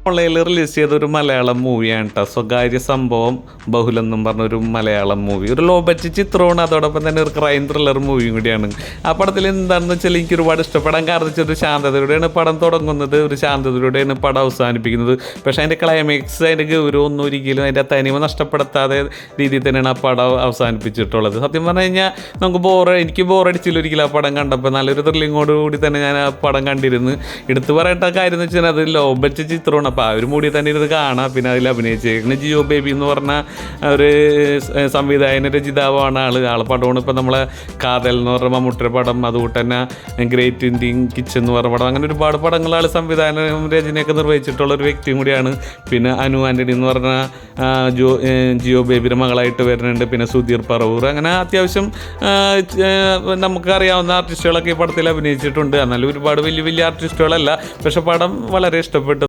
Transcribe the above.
ഓൺലൈനിൽ റിലീസ് ചെയ്ത ഒരു മലയാളം മൂവിയാണ് കേട്ടോ. സ്വകാര്യ സംഭവം ബഹുലെന്നും പറഞ്ഞൊരു മലയാളം മൂവി. ഒരു ലോ ബഡ്ജറ്റ് ചിത്രമാണ്, അതോടൊപ്പം തന്നെ ഒരു ക്രൈം ത്രില്ലർ മൂവിയും കൂടിയാണ്. ആ പടത്തിൽ എന്താണെന്ന് വെച്ചാൽ എനിക്ക് ഒരുപാട് ഇഷ്ടപ്പെടാൻ കാരണം വെച്ചാൽ ഒരു ശാന്തതയോടെയാണ് പടം തുടങ്ങുന്നത്, ഒരു ശാന്തതയോടെയാണ് പടം അവസാനിപ്പിക്കുന്നത്. പക്ഷേ അതിൻ്റെ ക്ലൈമാക്സ്, അതിൻ്റെ ഗൗരവം ഒന്നും ഒരിക്കലും അതിൻ്റെ തനിമ നഷ്ടപ്പെടുത്താതെ രീതിയിൽ തന്നെയാണ് ആ പടം അവസാനിപ്പിച്ചിട്ടുള്ളത്. സത്യം പറഞ്ഞു കഴിഞ്ഞാൽ എനിക്ക് ബോറടിച്ചില്ല ഒരിക്കലും ആ പടം കണ്ടപ്പോൾ. നല്ലൊരു ത്രില്ലിങ്ങോട് കൂടി തന്നെ ഞാൻ ആ പടം കണ്ടിരുന്നു. എടുത്തു പറയേണ്ട കാര്യം എന്ന് വെച്ചാൽ അത് ലോ ബഡ്ജറ്റ് ചിത്രമാണ്. അപ്പോൾ ആ ഒരു മൂടി തന്നെ ഇരുന്ന് കാണാം. പിന്നെ അതിൽ അഭിനയിച്ചേക്കുന്നത് ജിയോ ബേബി എന്ന് പറഞ്ഞ ഒരു സംവിധായകൻ, രചിതാവാണ് ആൾ പടമാണ്. ഇപ്പോൾ നമ്മളെ കാതൽ എന്ന് പറഞ്ഞ മമ്മൂട്ടിയുടെ പടം, അതുകൊണ്ട് തന്നെ ഗ്രേറ്റ് ഇന്ത്യൻ കിച്ചൺ എന്ന് പറഞ്ഞ പടം, അങ്ങനെ ഒരുപാട് പടങ്ങൾ ആൾ സംവിധാനം രചനയൊക്കെ നിർവഹിച്ചിട്ടുള്ള ഒരു വ്യക്തിയും കൂടിയാണ്. പിന്നെ അനു ആൻ്റണി എന്ന് പറഞ്ഞ ജിയോ ബേബിയുടെ മകളായിട്ട് വരുന്നുണ്ട്. പിന്നെ സുധീർ പറവൂർ, അങ്ങനെ അത്യാവശ്യം നമുക്കറിയാവുന്ന ആർട്ടിസ്റ്റുകളൊക്കെ ഈ പടത്തിൽ അഭിനയിച്ചിട്ടുണ്ട്. എന്നാലും ഒരുപാട് വലിയ വലിയ ആർട്ടിസ്റ്റുകളല്ല, പക്ഷെ പടം വളരെ ഇഷ്ടപ്പെട്ടു.